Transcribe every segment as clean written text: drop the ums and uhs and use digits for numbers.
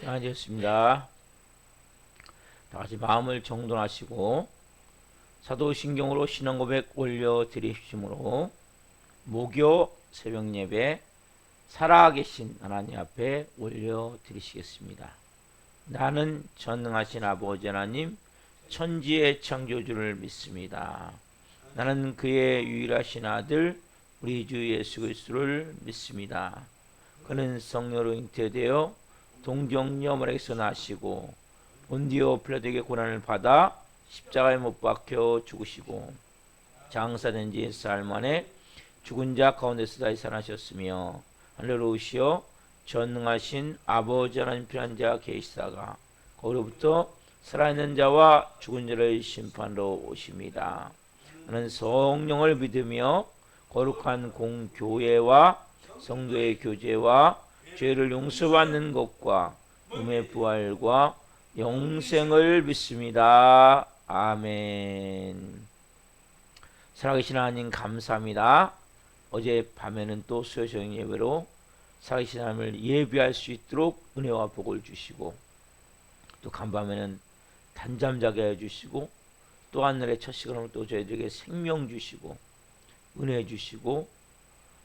시간이 되었습니다. 다 같이 마음을 정돈하시고 사도신경으로 신앙고백 올려드리심으로 목요 새벽예배 살아계신 하나님 앞에 올려드리시겠습니다. 나는 전능하신 아버지 하나님 천지의 창조주를 믿습니다. 나는 그의 유일하신 아들 우리 주 예수 그리스도를 믿습니다. 그는 성령으로 잉태되어 동정녀머리에서 나시고 본디오 필라도에게 고난을 받아 십자가에 못 박혀 죽으시고 장사된 지 사흘 만에 죽은 자 가운데서 다시 살아나셨으며 하늘로 오시어 전능하신 아버지 하나님 편한 자 계시다가 거기로부터 살아있는 자와 죽은 자를 심판으로 오십니다. 나는 성령을 믿으며 거룩한 공교회와 성도의 교제와 죄를 용서받는 것과 몸의 부활과 영생을 믿습니다. 아멘. 살아계신 하나님 감사합니다. 어제 밤에는 또 수요저녁 예배로 살아계신 하나님을 예배할 수 있도록 은혜와 복을 주시고 또 간밤에는 단잠 자게 해주시고 또 하늘의 첫 시간을 또 저희들에게 생명 주시고 은혜 주시고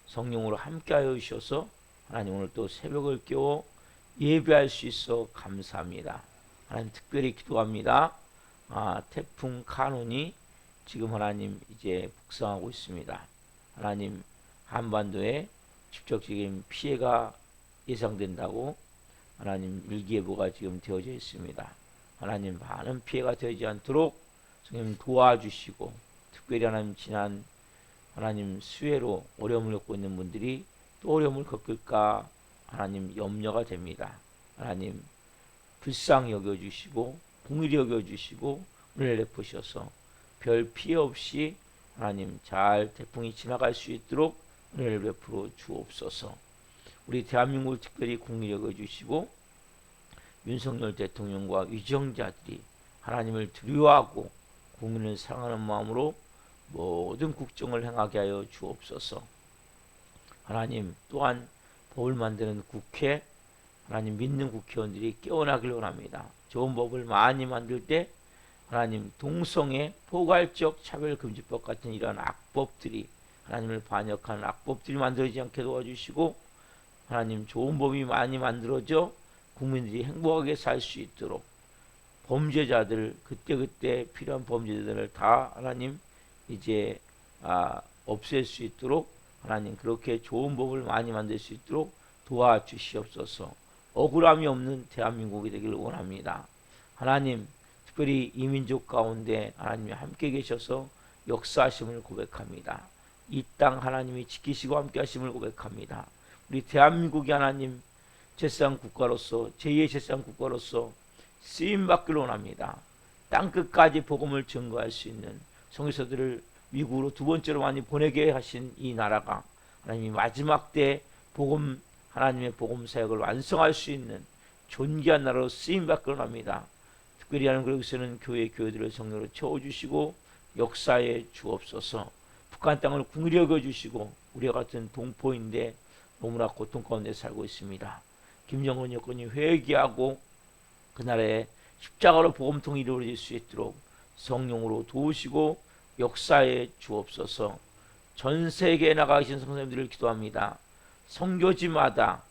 성령으로 함께하여 주셔서 하나님 오늘 또 새벽을 깨워 예배할 수 있어 감사합니다. 하나님 특별히 기도합니다. 태풍 카눈이 지금 하나님 이제 북상하고 있습니다. 하나님 한반도에 직접적인 피해가 예상된다고 하나님 일기예보가 지금 되어져 있습니다. 하나님 많은 피해가 되지 않도록 성령 도와주시고 특별히 하나님 지난 하나님 수해로 어려움을 겪고 있는 분들이 또 어려움을 겪을까 하나님 염려가 됩니다. 하나님 불쌍히 여겨주시고 공의히 여겨주시고 은혜를 베푸셔서 별 피해 없이 하나님 잘 태풍이 지나갈 수 있도록 은혜를 베풀어 주옵소서. 우리 대한민국을 특별히 공의히 여겨주시고 윤석열 대통령과 위정자들이 하나님을 두려워하고 국민을 사랑하는 마음으로 모든 국정을 행하게 하여 주옵소서. 하나님 또한 법을 만드는 국회 하나님 믿는 국회의원들이 깨어나길 원합니다. 좋은 법을 많이 만들 때 하나님 동성애 포괄적 차별금지법 같은 이러한 악법들이 하나님을 반역하는 악법들이 만들어지지 않게 도와주시고 하나님 좋은 법이 많이 만들어져 국민들이 행복하게 살 수 있도록 범죄자들 그때그때 필요한 범죄자들을 다 하나님 이제 없앨 수 있도록 하나님 그렇게 좋은 법을 많이 만들 수 있도록 도와주시옵소서. 억울함이 없는 대한민국이 되기를 원합니다. 하나님 특별히 이 민족 가운데 하나님이 함께 계셔서 역사하심을 고백합니다. 이 땅 하나님이 지키시고 함께 하심을 고백합니다. 우리 대한민국이 하나님 제사장 국가로서 제2의 제사장 국가로서 쓰임받기를 원합니다. 땅끝까지 복음을 증거할 수 있는 성교사들을 미국으로 두 번째로 많이 보내게 하신 이 나라가 하나님이 마지막 때 복음 하나님의 복음 사역을 완성할 수 있는 존귀한 나라로 쓰임받기를 원합니다. 특별히 하는 그곳에는 교회들을 성령으로 채워주시고 역사에 주옵소서. 북한 땅을 궁일히 여겨주시고 우리와 같은 동포인데 너무나 고통 가운데 살고 있습니다. 김정은 여건이 회개하고 그날에 십자가로 복음통이 이루어질 수 있도록 성령으로 도우시고 역사에 주옵소서. 전 세계에 나가 계신 성도님들을 기도합니다. 선교지마다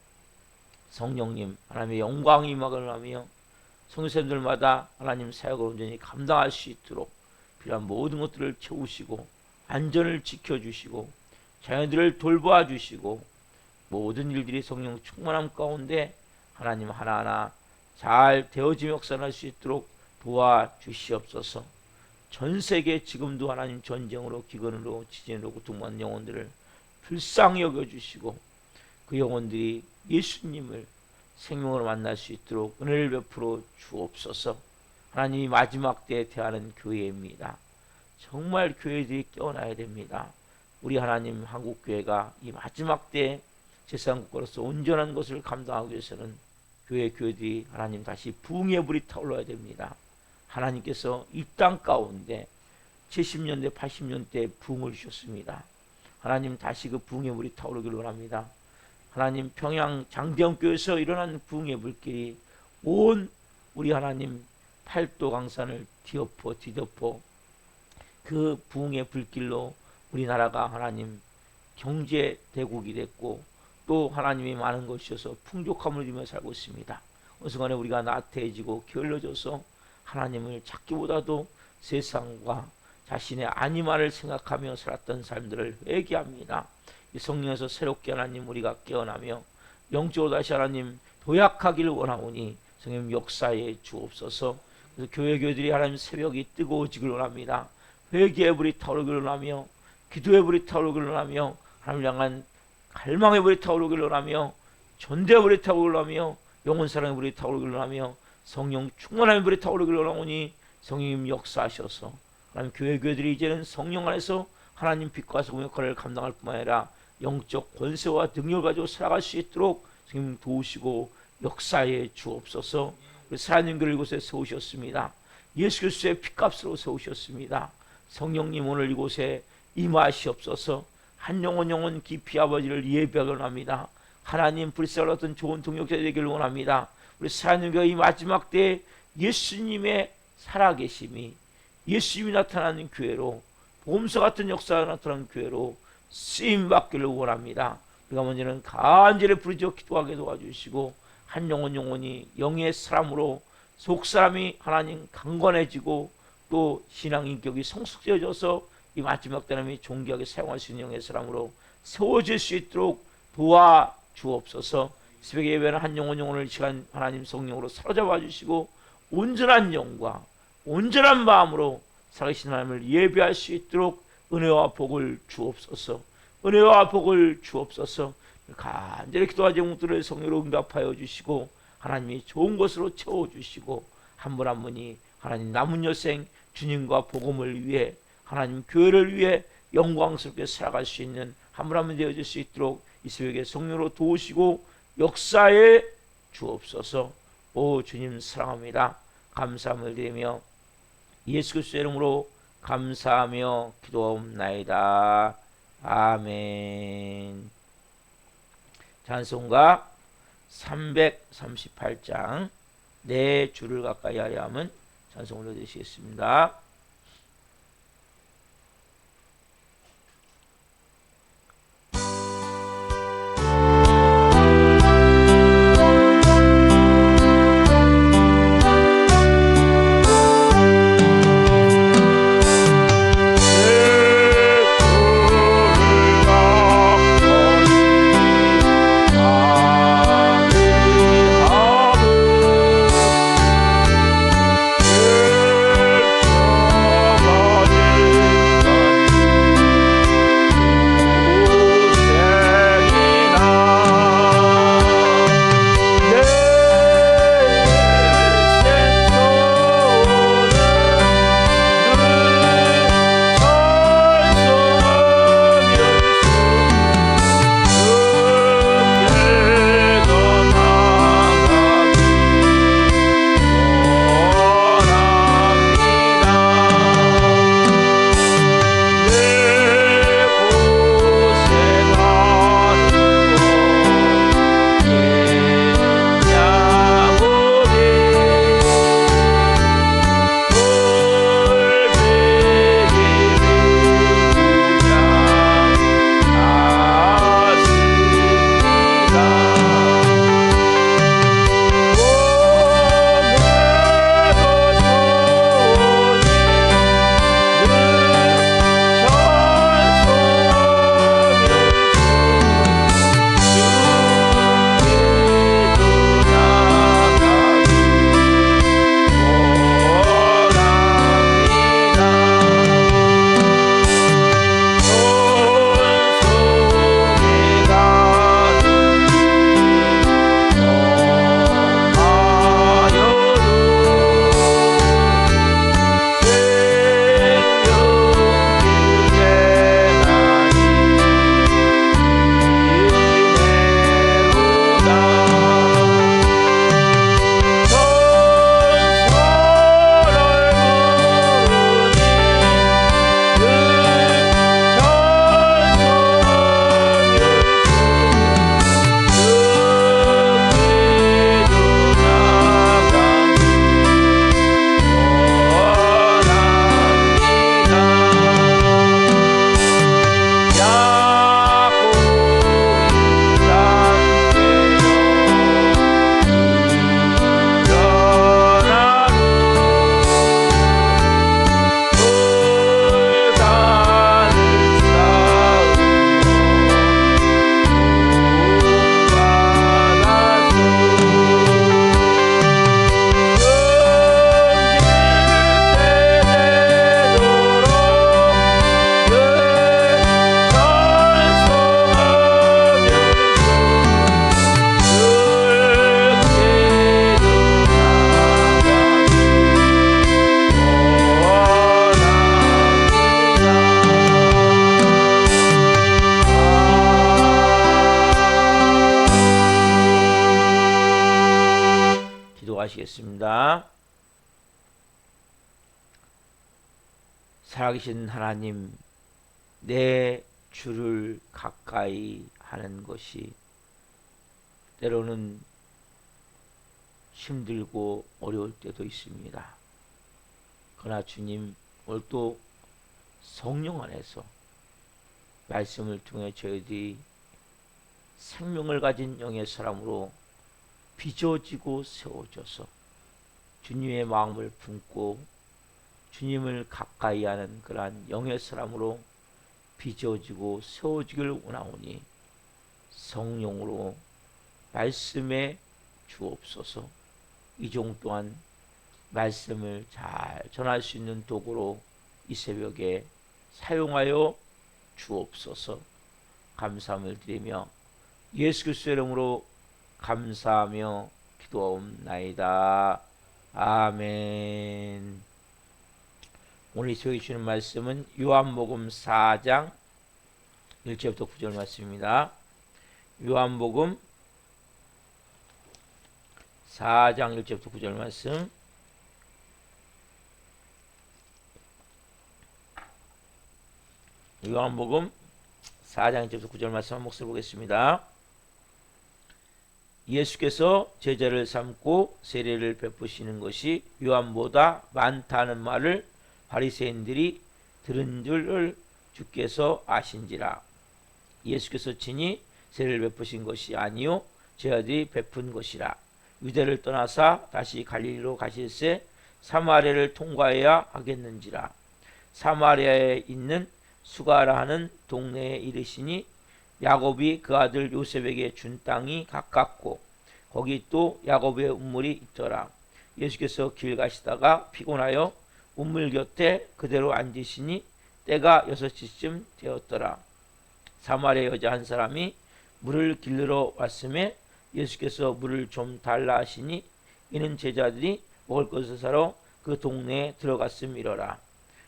성령님 하나님의 영광이 임하기를 하며 성도님들마다 하나님 사역을 온전히 감당할 수 있도록 필요한 모든 것들을 채우시고 안전을 지켜주시고 자녀들을 돌보아 주시고 모든 일들이 성령 충만함 가운데 하나님 하나하나 잘 되어지며 역사할 수 있도록 도와주시옵소서. 전 세계 지금도 하나님 전쟁으로 기근으로 지진으로 고통받는 영혼들을 불쌍히 여겨주시고 그 영혼들이 예수님을 생명으로 만날 수 있도록 은혜를 베풀어 주옵소서. 하나님이 마지막 때에 대하는 교회입니다. 정말 교회들이 깨어나야 됩니다. 우리 하나님 한국교회가 이 마지막 때에 제사장국가로서 온전한 것을 감당하기 위해서는 교회들이 하나님 다시 부흥의 불이 타올라야 됩니다. 하나님께서 이 땅 가운데 70년대 80년대 부흥을 주셨습니다. 하나님 다시 그 부흥의 불이 타오르기를 원합니다. 하나님 평양 장대원교회에서 일어난 부흥의 불길이 온 우리 하나님 팔도 강산을 뒤덮어 그 부흥의 불길로 우리나라가 하나님 경제 대국이 됐고 또 하나님이 많은 것이어서 풍족함을 누리며 살고 있습니다. 어느 순간에 우리가 나태해지고 게을러져서 하나님을 찾기보다도 세상과 자신의 안위만을 생각하며 살았던 삶들을 회개합니다. 이 성령에서 새롭게 하나님 우리가 깨어나며 영적으로 다시 하나님 도약하기를 원하오니 성령 역사에 주옵소서. 그래서 교회들이 하나님 새벽이 뜨거워지기를 원합니다. 회개의 불이 타오르기를 원하며 기도의 불이 타오르기를 원하며 하나님을 향한 갈망의 불이 타오르기를 원하며 전대의 불이 타오르기를 원하며 영혼 사랑의 불이 타오르기를 원하며 성령 충만함의 불이 타오르기를 원하오니 성령님 역사하셔서 하나님 교회들이 이제는 성령 안에서 하나님 빛과 소금의 역할을 감당할 뿐만 아니라 영적 권세와 능력을 가지고 살아갈 수 있도록 성령 도우시고 역사에 주옵소서. 우리 살아있는 교회를 이곳에 세우셨습니다. 예수 그리스도의 핏값으로 세우셨습니다. 성령님 오늘 이곳에 임하시옵소서. 한 영혼 깊이 아버지를 예배하기를 원합니다. 하나님 불쌍한 어떤 좋은 동역자 되기를 원합니다. 우리 살아있는 교회 이 마지막 때에 예수님의 살아계심이 예수님이 나타나는 교회로 복음서 같은 역사가 나타나는 교회로 쓰임받기를 원합니다. 우리가 먼저는 간절히 부르짖어 기도하게 도와주시고 한 영혼이 영의 사람으로 속사람이 하나님 강건해지고 또 신앙 인격이 성숙되어져서 이 마지막 때는 존귀하게 사용할 수 있는 영의 사람으로 세워질 수 있도록 도와주옵소서. 새벽에 예배는 한 영혼을 이 시간 하나님 성령으로 사로잡아 주시고 온전한 영과 온전한 마음으로 살아계신 하나님을 예배할 수 있도록 은혜와 복을 주옵소서. 은혜와 복을 주옵소서. 간절히 기도와 제목들을 성령으로 응답하여 주시고 하나님이 좋은 것으로 채워주시고 한 분 한 분이 하나님 남은 여생 주님과 복음을 위해 하나님 교회를 위해 영광스럽게 살아갈 수 있는 한 분 한 분 되어질 수 있도록 이 새벽에 성령으로 도우시고 역사에 주옵소서. 오 주님 사랑합니다. 감사함을 드리며 예수 그리스도의 이름으로 감사하며 기도하옵나이다. 아멘. 찬송가 338장 내 주를 가까이 하려 함은 찬송 올려드리시겠습니다. 기도하시겠습니다. 살아계신 하나님, 내 주를 가까이 하는 것이 때로는 힘들고 어려울 때도 있습니다. 그러나 주님, 오늘 또 성령 안에서 말씀을 통해 저희들이 생명을 가진 영의 사람으로 빚어지고 세워져서 주님의 마음을 품고 주님을 가까이 하는 그러한 영의 사람으로 빚어지고 세워지기를 원하오니 성령으로 말씀에 주옵소서. 이 종 또한 말씀을 잘 전할 수 있는 도구로 이 새벽에 사용하여 주옵소서. 감사함을 드리며 예수 그리스도의 이름으로 감사하며 기도하옵나이다. 아멘. 오늘 이 새벽에 주시는 말씀은 요한복음 4장 1절부터 9절 말씀입니다. 요한복음 4장 1절부터 9절 말씀. 요한복음 4장 1절부터 9절 말씀 한 목소리 보겠습니다. 예수께서 제자를 삼고 세례를 베푸시는 것이 요한보다 많다는 말을 바리새인들이 들은 줄을 주께서 아신지라. 예수께서 친히 세례를 베푸신 것이 아니요 제자들이 베푼 것이라. 유대를 떠나사 다시 갈릴리로 가실새 사마리아를 통과해야 하겠는지라. 사마리아에 있는 수가라 하는 동네에 이르시니 야곱이 그 아들 요셉에게 준 땅이 가깝고 거기 또 야곱의 우물이 있더라. 예수께서 길 가시다가 피곤하여 우물 곁에 그대로 앉으시니 때가 6시쯤 되었더라. 사마리아 여자 한 사람이 물을 길르러 왔음에 예수께서 물을 좀 달라 하시니 이는 제자들이 먹을 것을 사러 그 동네에 들어갔음이러라.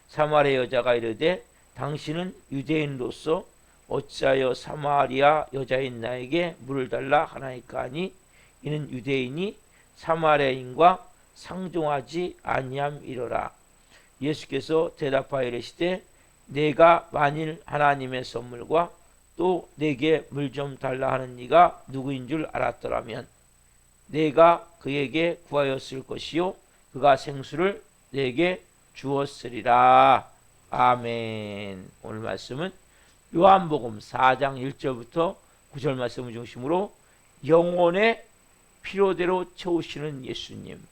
사마리아 여자가 이르되 당신은 유대인으로서 어찌하여 사마리아 여자인 나에게 물을 달라 하나이까 하니 이는 유대인이 사마리아인과 상종하지 아니함이러라. 예수께서 대답하여 이르시되 내가 만일 하나님의 선물과 또 내게 물 좀 달라 하는 이가 누구인 줄 알았더라면 내가 그에게 구하였을 것이요 그가 생수를 내게 주었으리라. 아멘. 오늘 말씀은 요한복음 4장 1절부터 9절 말씀을 중심으로 영혼의 필요대로 채우시는 예수님,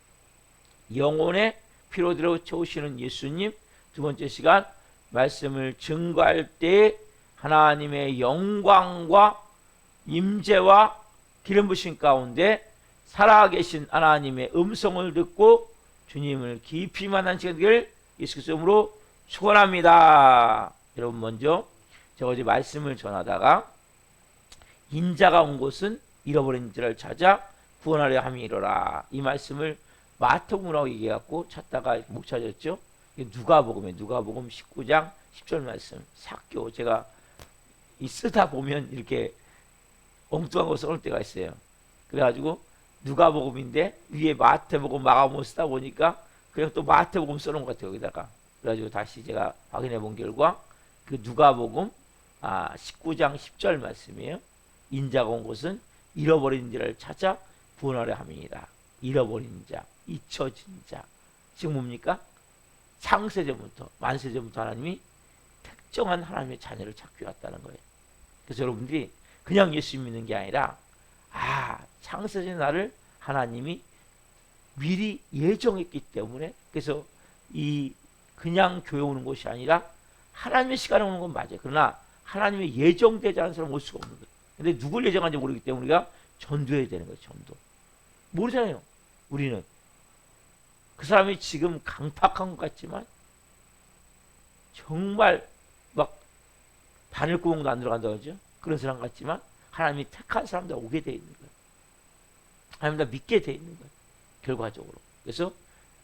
영혼의 필요대로 채우시는 예수님. 두 번째 시간 말씀을 증거할 때 하나님의 영광과 임재와 기름 부으심 가운데 살아계신 하나님의 음성을 듣고 주님을 깊이 만난 시간 되기를 예수 그리스도의 이름으로 축원합니다. 여러분, 먼저 제가 어제 말씀을 전하다가 인자가 온 곳은 잃어버린 자를 찾아 구원하려 함이로라, 이 말씀을 마태복음이라고 얘기해갖고 찾다가 못 찾았죠. 누가복음에 누가복음 19장 10절 말씀, 삭교. 제가 이 쓰다 보면 이렇게 엉뚱한 거 써놓을 때가 있어요. 그래가지고 누가복음인데 위에 마태복음 마가복음 쓰다 보니까 그냥 또 마태복음 써놓은 것 같아요, 여기다가. 그래가지고 다시 제가 확인해 본 결과 그 누가복음 19장 10절 말씀이에요. 인자가 온 곳은 잃어버린 자를 찾아 구원하려 함이니라. 잃어버린 자, 잊혀진 자. 지금 뭡니까? 창세전부터 만세전부터 하나님이 특정한 하나님의 자녀를 찾기 왔다는 거예요. 그래서 여러분들이 그냥 예수 믿는 게 아니라 창세전 나를 하나님이 미리 예정했기 때문에, 그래서 이 그냥 교회 오는 것이 아니라 하나님의 시간에 오는 건 맞아요. 그러나 하나님의 예정되지 않은 사람은 올 수가 없는 거예요. 근데 누굴 예정한지 모르기 때문에 우리가 전도해야 되는 거예요. 전도. 모르잖아요. 우리는. 그 사람이 지금 강팍한 것 같지만 정말 막 바늘구멍도 안 들어간다고 하죠. 그런 사람 같지만 하나님이 택한 사람들 오게 돼 있는 거예요. 하나님 다 믿게 돼 있는 거예요. 결과적으로. 그래서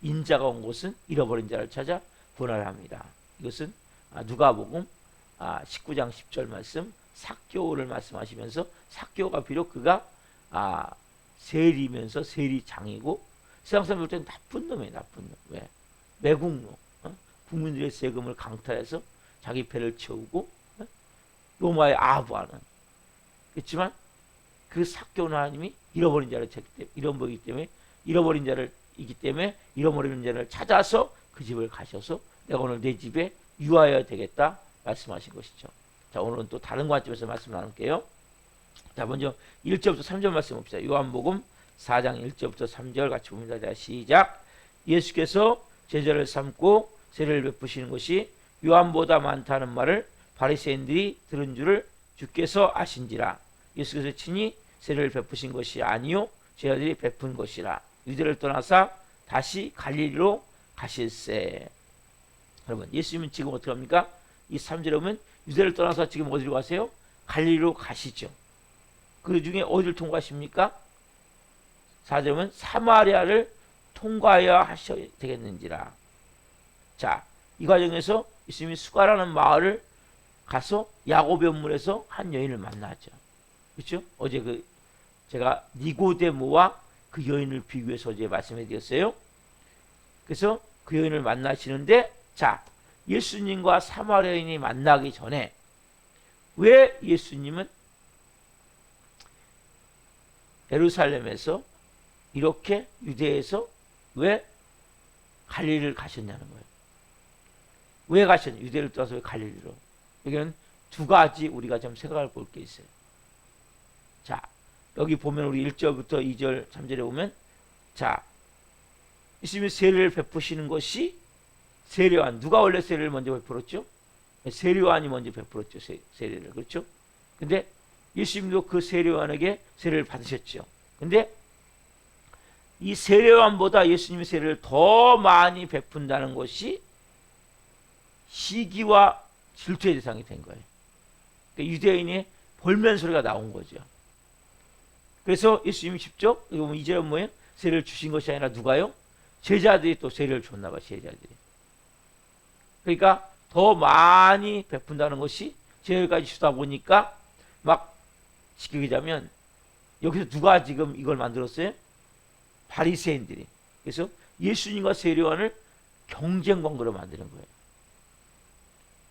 인자가 온 곳은 잃어버린 자를 찾아 구원하려 합니다. 이것은 누가복음 19장 10절 말씀, 삭개오를 말씀하시면서 삭개오가 비록 그가 세리면서 세리장이고 세상 사람 볼 때는 나쁜 놈이에요. 나쁜 놈. 왜? 매국노. 국민들의 세금을 강탈해서 자기 배를 채우고 로마의 아부하는. 그렇지만 그 삭개온 하나님이 잃어버린 자를 찾기 때문에, 잃어버리기 때문에, 잃어버린 자를 이기 때문에 잃어버리는 자를 찾아서 그 집을 가셔서 내가 오늘 내 집에 유하여야 되겠다 말씀하신 것이죠. 자, 오늘은 또 다른 관점에서 말씀 나눌게요. 자, 먼저 1절부터 3절 말씀 봅시다. 요한복음 4장 1절부터 3절 같이 봅니다. 자, 시작. 예수께서 제자를 삼고 세례를 베푸시는 것이 요한보다 많다는 말을 바리새인들이 들은 줄을 주께서 아신지라. 예수께서 친히 세례를 베푸신 것이 아니요 제자들이 베푼 것이라. 유대를 떠나사 다시 갈릴리로 가실세. 여러분, 예수님은 지금 어떻게 합니까? 이 3절에 보면 유대를 떠나서 지금 어디로 가세요? 갈릴리로 가시죠. 그 중에 어디를 통과하십니까? 4절에 보면 사마리아를 통과해야 하셔야 되겠는지라. 자, 이 과정에서 예수님이 수가라는 마을을 가서 야고보의 문에서 한 여인을 만나죠. 그렇죠? 어제 제가 니고데모와 그 여인을 비교해서 어제 말씀해 드렸어요. 그래서 그 여인을 만나시는데, 자, 예수님과 사마리아인이 만나기 전에 왜 예수님은 예루살렘에서 이렇게 유대에서 왜 갈릴리를 가셨냐는 거예요. 왜 가셨냐? 유대를 떠나서 왜 갈릴리로? 여기는 두 가지 우리가 좀 생각할 볼 게 있어요. 자, 여기 보면 우리 1절부터 2절, 3절에 보면, 자, 예수님이 세례를 베푸시는 것이 세례요한. 누가 원래 세례를 먼저 베풀었죠? 세례요한이 먼저 베풀었죠. 세례를. 그렇죠? 근데 예수님도 그 세례요한에게 세례를 받으셨죠. 근데 이 세례요한보다 예수님의 세례를 더 많이 베푼다는 것이 시기와 질투의 대상이 된 거예요. 그러니까 유대인의 볼멘 소리가 나온 거죠. 그래서 예수님이 직접, 이거 보면 2절은 뭐예요? 세례를 주신 것이 아니라 누가요? 제자들이 또 세례를 줬나 봐요. 제자들이. 그러니까 더 많이 베푼다는 것이 제자들까지 주다 보니까 막 쉽게 얘기하자면 여기서 누가 지금 이걸 만들었어요? 바리새인들이. 그래서 예수님과 세례요한을 경쟁 관계로 만드는 거예요.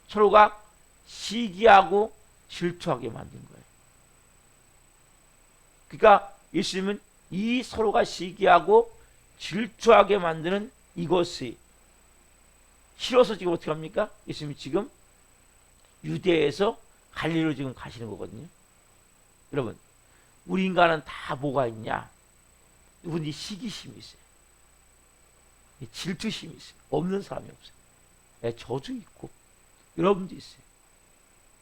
서로가 시기하고 질투하게 만든 거예요. 그러니까 예수님은 이 서로가 시기하고 질투하게 만드는 이것이 싫어서 지금 어떻게 합니까? 예수님이 지금 유대에서 갈릴리로 지금 가시는 거거든요. 여러분, 우리 인간은 다 뭐가 있냐? 누군지 시기심이 있어요. 질투심이 있어요. 없는 사람이 없어요. 저도 있고 여러분도 있어요.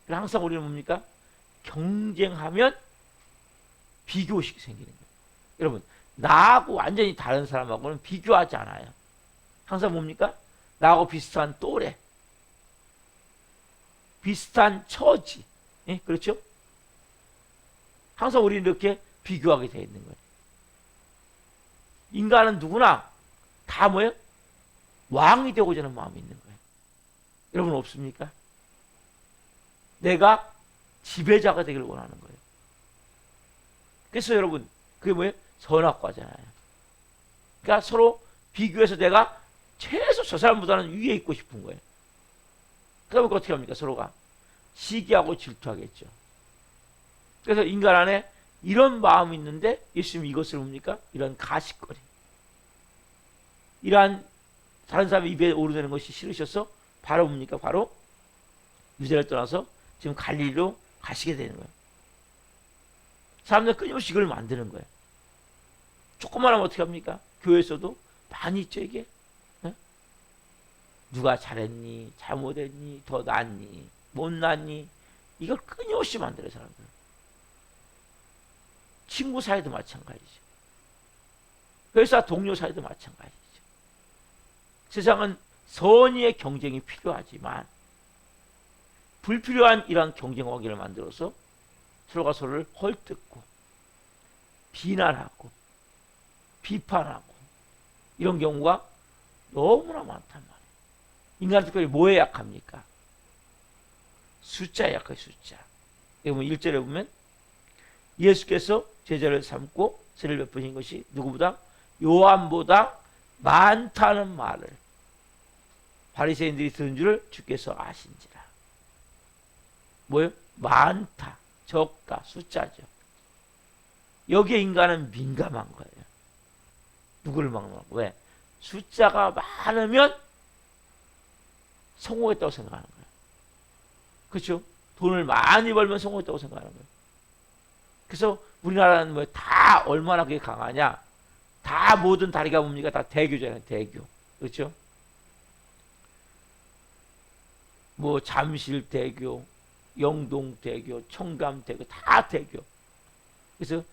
항상 우리는 뭡니까? 경쟁하면 비교의식이 생기는 거예요. 여러분, 나하고 완전히 다른 사람하고는 비교하지 않아요. 항상 뭡니까? 나하고 비슷한 또래, 비슷한 처지, 예? 그렇죠? 항상 우리는 이렇게 비교하게 되어 있는 거예요. 인간은 누구나 다 뭐예요? 왕이 되고자 하는 마음이 있는 거예요. 여러분 없습니까? 내가 지배자가 되기를 원하는 거예요. 그래서 여러분, 그게 뭐예요? 선악과잖아요. 그러니까 서로 비교해서 내가 최소 저 사람보다는 위에 있고 싶은 거예요. 그러면 어떻게 합니까? 서로가 시기하고 질투하겠죠. 그래서 인간 안에 이런 마음이 있는데 예수님이 이것을 뭡니까? 이런 가십거리, 이러한 다른 사람의 입에 오르내는 것이 싫으셔서 바로 뭡니까? 바로 유대를 떠나서 지금 갈릴리로 가시게 되는 거예요. 사람들 끊임없이 이걸 만드는 거예요. 조금만 하면 어떻게 합니까? 교회에서도 많이 있죠, 이게. 네? 누가 잘했니? 잘못했니? 더 낫니? 못났니? 이걸 끊임없이 만들어요, 사람들. 친구 사이도 마찬가지죠. 회사 동료 사이도 마찬가지죠. 세상은 선의의 경쟁이 필요하지만 불필요한 이러한 경쟁 관계를 만들어서 서로가 서로를 헐뜯고 비난하고 비판하고 이런 경우가 너무나 많단 말이에요. 인간은 특별히 뭐에 약합니까? 숫자에 약해요. 숫자. 여러분 1절에 보면 예수께서 제자를 삼고 세례를 베푸신 것이 누구보다 요한보다 많다는 말을 바리새인들이 들은 줄을 주께서 아신지라. 뭐요? 많다, 적다, 숫자죠. 여기에 인간은 민감한 거예요. 누구를 막는 거예요? 왜? 숫자가 많으면 성공했다고 생각하는 거예요. 그렇죠? 돈을 많이 벌면 성공했다고 생각하는 거예요. 그래서 우리나라는 뭐 다 얼마나 그게 강하냐? 다 모든 다리가 뭡니까? 다 대교잖아요. 대교. 그렇죠? 뭐 잠실대교, 영동대교, 청담대교 다 대교. 그래서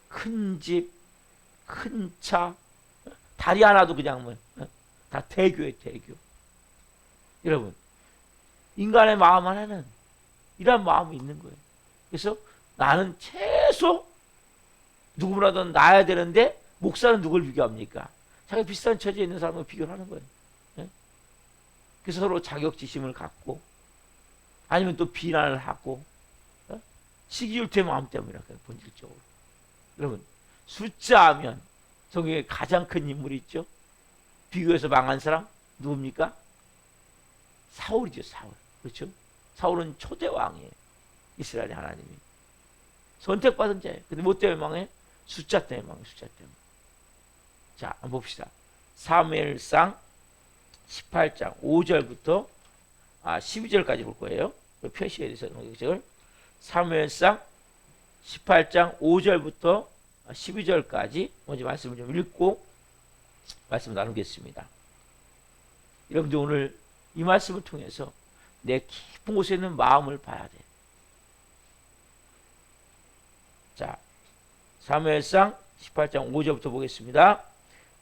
큰 집, 큰 차, 다리 하나도 그냥 뭐 다 대교에 대교. 여러분, 인간의 마음 안에는 이런 마음이 있는 거예요. 그래서 나는 최소 누구보다도 나야 되는데 목사는 누굴 비교합니까? 자기 비슷한 처지에 있는 사람을 비교를 하는 거예요. 네? 그래서 서로 자격지심을 갖고 아니면 또 비난을 하고 시기율퇴 마음 때문이라고요. 본질적으로. 여러분, 숫자하면 성경에 가장 큰 인물이 있죠. 비교해서 망한 사람 누굽니까? 사울이죠. 사울. 그렇죠? 사울은 초대 왕이에요. 이스라엘의 하나님이 선택받은 자예요. 근데 뭐 때문에 망해? 숫자 때문에 망해. 숫자 때문에. 자, 한번 봅시다. 사무엘상 18장 5절부터 12절까지 볼 거예요. 표시에 대해서 사무엘상 18장 5절부터 12절까지 먼저 말씀을 좀 읽고 말씀을 나누겠습니다. 여러분들 오늘 이 말씀을 통해서 내 깊은 곳에 있는 마음을 봐야 돼. 자, 사무엘상 18장 5절부터 보겠습니다.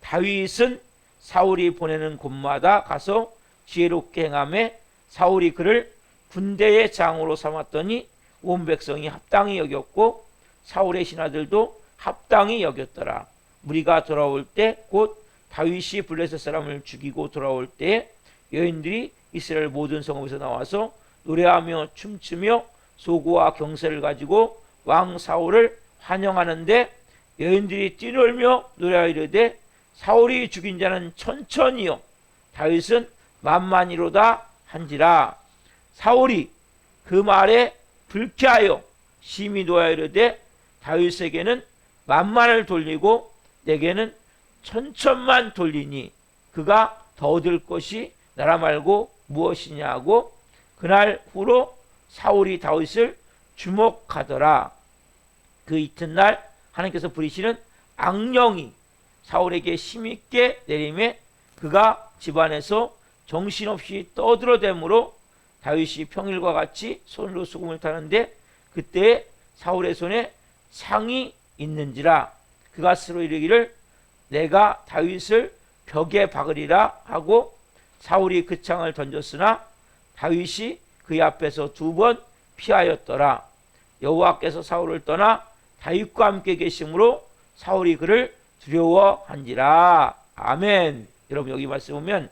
다윗은 사울이 보내는 곳마다 가서 지혜롭게 행하며 사울이 그를 군대의 장으로 삼았더니 온 백성이 합당히 여겼고 사울의 신하들도 합당히 여겼더라. 무리가 돌아올 때 곧 다윗이 블레셋 사람을 죽이고 돌아올 때 여인들이 이스라엘 모든 성읍에서 나와서 노래하며 춤추며 소고와 경세를 가지고 왕 사울을 환영하는데 여인들이 뛰놀며 노래하이르되 사울이 죽인 자는 천천히요 다윗은 만만히로다 한지라. 사울이 그 말에 불쾌하여 심히 노하이르되 다윗에게는 만만을 돌리고 내게는 천천만 돌리니 그가 더 얻을 것이 나라 말고 무엇이냐고 그날 후로 사울이 다윗을 주목하더라. 그 이튿날 하나님께서 부리시는 악령이 사울에게 힘있게 내림에 그가 집안에서 정신없이 떠들어대므로 다윗이 평일과 같이 손으로 수금을 타는데 그때 사울의 손에 상이 있는지라. 그가 스스로 이르기를 내가 다윗을 벽에 박으리라 하고 사울이 그 창을 던졌으나 다윗이 그의 앞에서 2번 피하였더라. 여호와께서 사울을 떠나 다윗과 함께 계심으로 사울이 그를 두려워한지라. 아멘. 여러분 여기 말씀 보면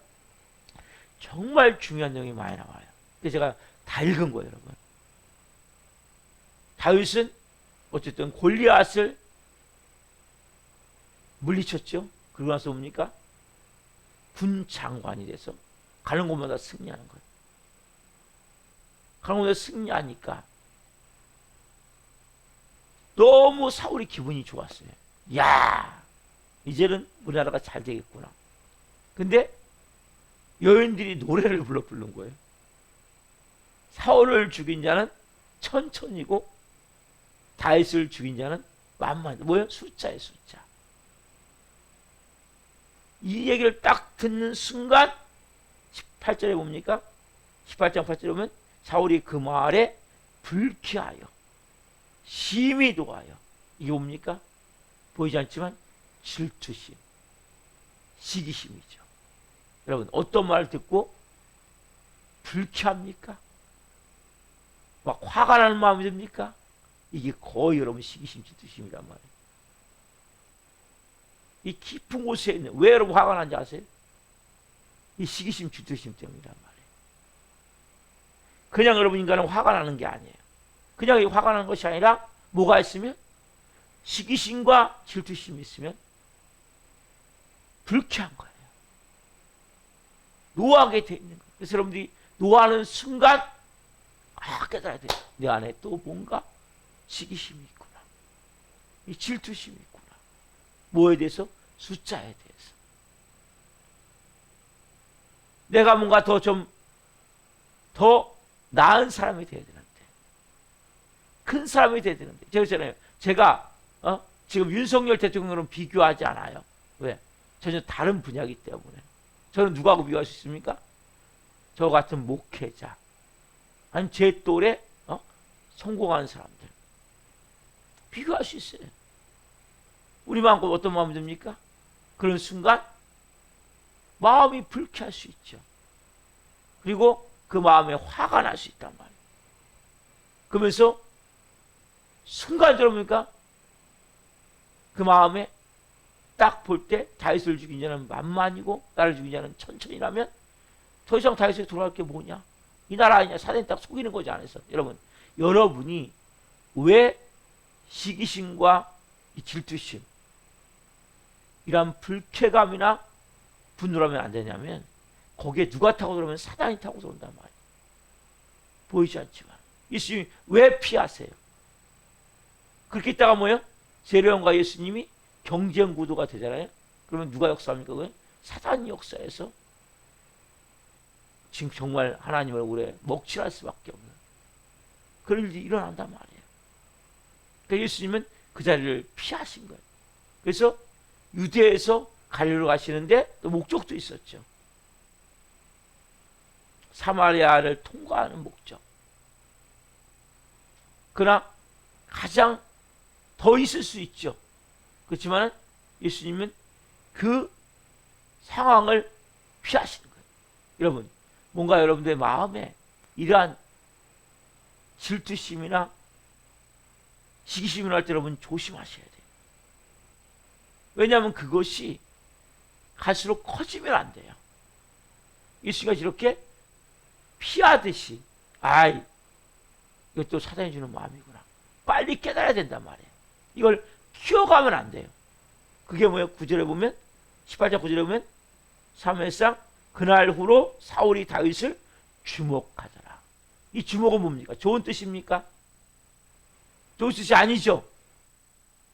정말 중요한 내용이 많이 나와요. 그래서 제가 다 읽은 거예요. 여러분. 다윗은 어쨌든 골리앗을 물리쳤죠. 그러고 나서 뭡니까? 군 장관이 돼서 가는 곳마다 승리하는 거예요. 가는 곳마다 승리하니까 너무 사울이 기분이 좋았어요. 야, 이제는 우리나라가 잘 되겠구나. 근데 여인들이 노래를 부른 거예요. 사울을 죽인 자는 천천히고 다윗을 죽인 자는 만만. 뭐예요? 숫자예요, 숫자. 이 얘기를 딱 듣는 순간 18절에 뭡니까? 18장 8절에 보면 사울이 그 말에 불쾌하여 심히 노하여. 이게 뭡니까? 보이지 않지만 질투심, 시기심이죠. 여러분 어떤 말을 듣고 불쾌합니까? 막 화가 나는 마음이 듭니까? 이게 거의 여러분 시기심, 질투심이란 말이에요. 이 깊은 곳에 있는, 왜 여러분 화가 난지 아세요? 이 시기심, 질투심 때문이란 말이에요. 그냥 여러분 인간은 화가 나는 게 아니에요. 그냥 화가 나는 것이 아니라 뭐가 있으면 시기심과 질투심이 있으면 불쾌한 거예요. 노하게 돼 있는 거예요. 그래서 여러분들이 노하는 순간 깨달아야 돼요. 내 안에 또 뭔가 시기심이 있구나. 이 질투심이 있구나. 뭐에 대해서? 숫자에 대해서. 내가 뭔가 더 나은 사람이 돼야 되는데, 큰 사람이 돼야 되는데. 제가 있잖아요. 제가 지금 윤석열 대통령으로 비교하지 않아요. 왜? 전혀 다른 분야이기 때문에. 저는 누구하고 비교할 수 있습니까? 저 같은 목회자, 아니면 제 또래 성공한 사람들 비교할 수 있어요. 우리 마음과 어떤 마음이 듭니까? 그런 순간 마음이 불쾌할 수 있죠. 그리고 그 마음에 화가 날 수 있단 말이에요. 그러면서 순간적으로 보니까 그 마음에 딱 볼 때 다윗을 죽인 자는 만만이고 나를 죽인 자는 천천히라면 더 이상 다윗에게 돌아갈 게 뭐냐? 이 나라 아니냐? 사단이 딱 속이는 거지 않아서. 여러분이 왜 시기심과 이 질투심, 이런 불쾌감이나 분노라면 안 되냐면 거기에 누가 타고 들어오면 사단이 타고 들어온단 말이에요. 보이지 않지만. 예수님이 왜 피하세요? 그렇게 있다가 뭐예요? 세례요한과 예수님이 경쟁 구도가 되잖아요. 그러면 누가 역사합니까? 그건 사단이 역사해서 지금 정말 하나님 얼굴에 먹칠할 수밖에 없는 그런 일이 일어난단 말이에요. 그러니까 예수님은 그 자리를 피하신 거예요. 그래서 유대에서 갈릴리로 가시는데 또 목적도 있었죠. 사마리아를 통과하는 목적. 그러나 가장 더 있을 수 있죠. 그렇지만 예수님은 그 상황을 피하시는 거예요. 여러분, 뭔가 여러분들의 마음에 이러한 질투심이나 시기심이 날 때 여러분 조심하셔야 돼요. 왜냐하면 그것이 갈수록 커지면 안 돼요. 예수가 이렇게 피하듯이 이것도 사단이 주는 마음이구나. 빨리 깨달아야 된단 말이에요. 이걸 키워가면 안 돼요. 그게 뭐예요? 9절에 보면 18장 9절에 보면 사무엘상 그날 후로 사울이 다윗을 주목하더라. 이 주목은 뭡니까? 좋은 뜻입니까? 좋은 뜻이 아니죠.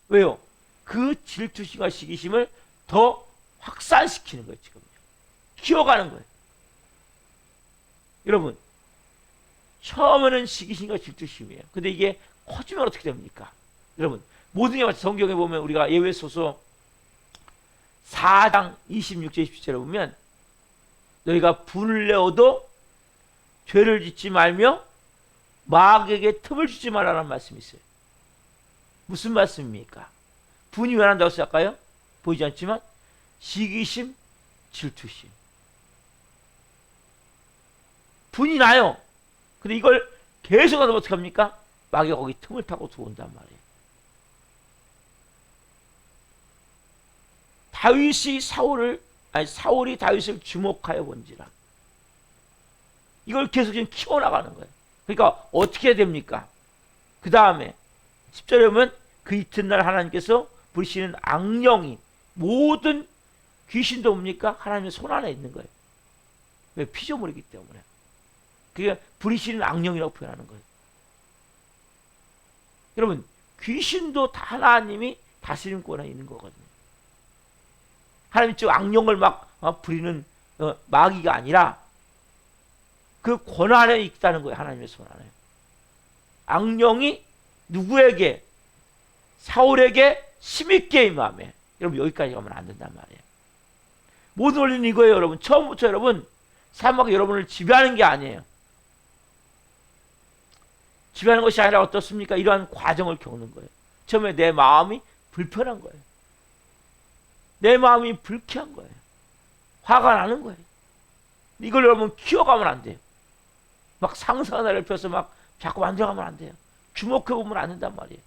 왜요? 그 질투심과 시기심을 더 확산시키는 거예요. 지금 키워가는 거예요. 여러분, 처음에는 시기심과 질투심이에요. 근데 이게 커지면 어떻게 됩니까? 여러분, 모든 게 마치 성경에 보면 우리가 예외소서 4장 26절 27절에 보면 너희가 분을 내어도 죄를 짓지 말며 마귀에게 틈을 주지 말라는 말씀이 있어요. 무슨 말씀입니까? 분이 왜 난다고 생각할까요? 보이지 않지만 시기심, 질투심. 분이 나요. 근데 이걸 계속 하면 어떻게 합니까? 마귀가 거기 틈을 타고 들어온단 말이에요. 사울이 다윗을 주목하여 본지라. 이걸 계속 지금 키워나가는 거예요. 그러니까 어떻게 해야 됩니까? 그 다음에 10절에 보면 그 이튿날 하나님께서 부리시는 악령이 모든 귀신도 뭡니까? 하나님의 손 안에 있는 거예요. 왜? 피조물이기 때문에. 그게 부리시는 악령이라고 표현하는 거예요. 여러분, 귀신도 다 하나님이 다스림권에 있는 거거든요. 하나님 즉 악령을 막 부리는 마귀가 아니라 그 권한에 있다는 거예요. 하나님의 손 안에. 악령이 누구에게? 사울에게 힘있게 임하며. 여러분, 여기까지 가면 안 된단 말이에요. 모든 원리는 이거예요. 여러분, 처음부터 여러분 사마귀가 여러분을 지배하는 게 아니에요. 지배하는 것이 아니라 어떻습니까? 이러한 과정을 겪는 거예요. 처음에 내 마음이 불편한 거예요. 내 마음이 불쾌한 거예요. 화가 나는 거예요. 이걸 여러분 키워가면 안 돼요. 막 상상을 펴서 막 자꾸 만들어가면 안 돼요. 주목해보면 안 된단 말이에요.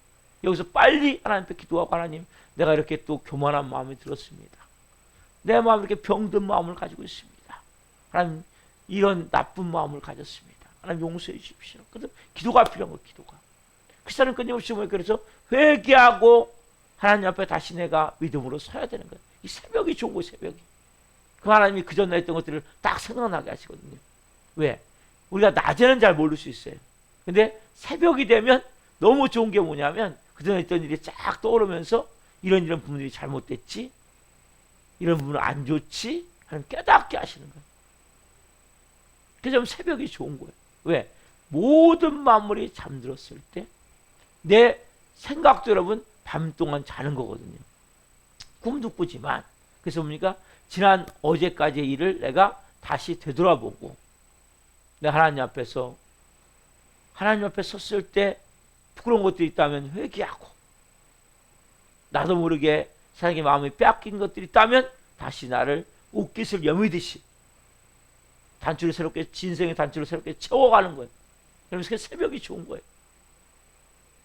여기서 빨리 하나님께 기도하고, 하나님, 내가 이렇게 또 교만한 마음이 들었습니다. 내 마음이 이렇게 병든 마음을 가지고 있습니다. 하나님, 이런 나쁜 마음을 가졌습니다. 하나님 용서해 주십시오. 그래서 기도가 필요한 거예요. 기도가. 그 사람 끊임없이 그래서 회개하고 하나님 앞에 다시 내가 믿음으로 서야 되는 거예요. 이 새벽이 좋은 거예요, 새벽이. 그 하나님이 그전에 했던 것들을 딱 생각나게 하시거든요. 왜? 우리가 낮에는 잘 모를 수 있어요. 근데 새벽이 되면 너무 좋은 게 뭐냐면 그전에 했던 일이 쫙 떠오르면서 이런 부분들이 잘못됐지, 이런 부분은 안 좋지 하는 깨닫게 하시는 거예요. 그래서 새벽이 좋은 거예요. 왜? 모든 만물이 잠들었을 때 내 생각도 여러분 밤 동안 자는 거거든요. 꿈도 꾸지만. 그래서 뭡니까? 지난 어제까지의 일을 내가 다시 되돌아보고 내가 하나님 앞에 섰을 때 부끄러운 것들이 있다면 회개하고, 나도 모르게 세상의 마음이 빼앗긴 것들이 있다면 다시 나를 옷깃을 여미듯이 단추를 새롭게, 진생의 단추를 새롭게 채워가는 거예요. 그러면서 새벽이 좋은 거예요.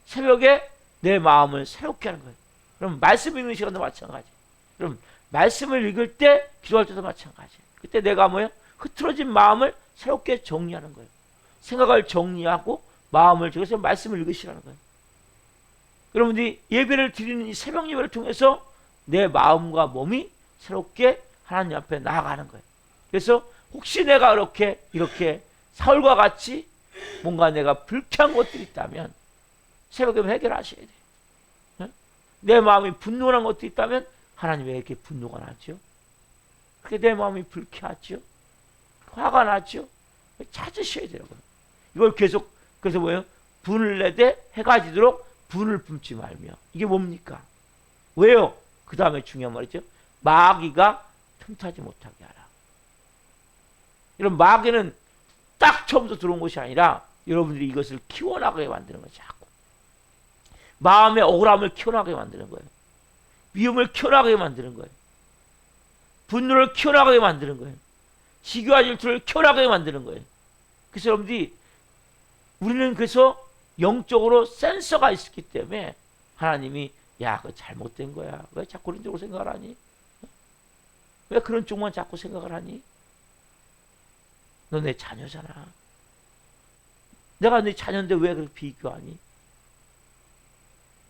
새벽에 내 마음을 새롭게 하는 거예요. 그럼 말씀 읽는 시간도 마찬가지. 그럼 말씀을 읽을 때, 기도할 때도 마찬가지. 그때 내가 뭐예요? 흐트러진 마음을 새롭게 정리하는 거예요. 생각을 정리하고 마음을, 그래서 말씀을 읽으시라는 거예요. 여러분들이 예배를 드리는 이 새벽 예배를 통해서 내 마음과 몸이 새롭게 하나님 앞에 나아가는 거예요. 그래서 혹시 내가 이렇게 사울과 같이 뭔가 내가 불쾌한 것들이 있다면 새벽에 해결하셔야 돼요. 내 마음이 분노한 것도 있다면 하나님 왜 이렇게 분노가 나죠? 그게 내 마음이 불쾌하죠? 화가 나죠? 찾으셔야 돼요. 이걸 계속, 그래서 뭐예요? 분을 내되 해가 지도록 분을 품지 말며. 이게 뭡니까? 왜요? 그 다음에 중요한 말이죠. 마귀가 틈타지 못하게 하라. 이런 마귀는 딱 처음부터 들어온 것이 아니라 여러분들이 이것을 키워나가게 만드는 거죠. 자꾸. 마음의 억울함을 키워나가게 만드는 거예요. 미움을 키워나가게 만드는 거예요. 분노를 키워나가게 만드는 거예요. 시기와 질투를 키워나가게 만드는 거예요. 그래서 여러분들이, 우리는 그래서 영적으로 센서가 있기 때문에 하나님이 야, 그거 잘못된 거야. 왜 자꾸 그런 쪽으로 생각을 하니? 왜 그런 쪽만 자꾸 생각을 하니? 너 내 자녀잖아. 내가 네 자녀인데 왜 그렇게 비교하니?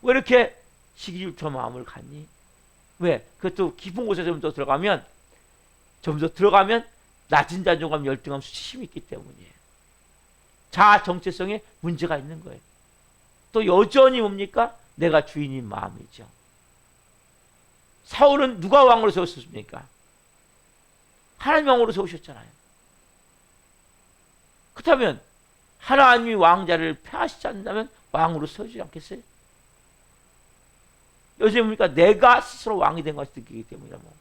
왜 이렇게 시기질투 마음을 갖니? 왜? 그것도 깊은 곳에 좀 더 들어가면 낮은 자존감, 열등감, 수치심이 있기 때문이에요. 자아 정체성에 문제가 있는 거예요. 또 여전히 뭡니까? 내가 주인인 마음이죠. 사울은 누가 왕으로 세웠습니까? 하나님 왕으로 세우셨잖아요. 그렇다면 하나님이 왕자를 폐하시지 않는다면 왕으로 세우지 않겠어요? 요새 뭡니까? 내가 스스로 왕이 된 것을 느끼기 때문이다. 뭐.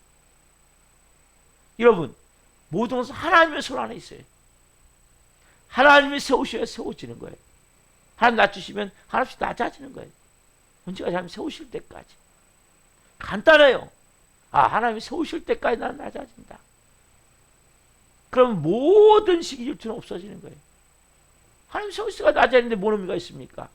여러분, 모든 것은 하나님의 손 안에 있어요. 하나님이 세우셔야 세워지는 거예요. 하나님 낮추시면 하나씩 낮아지는 거예요. 언제까지 하나님 세우실 때까지. 간단해요. 하나님이 세우실 때까지 나는 낮아진다. 그럼 모든 시기 질투는 없어지는 거예요. 하나님 세우실 때가 낮아지는데 뭔 의미가 있습니까?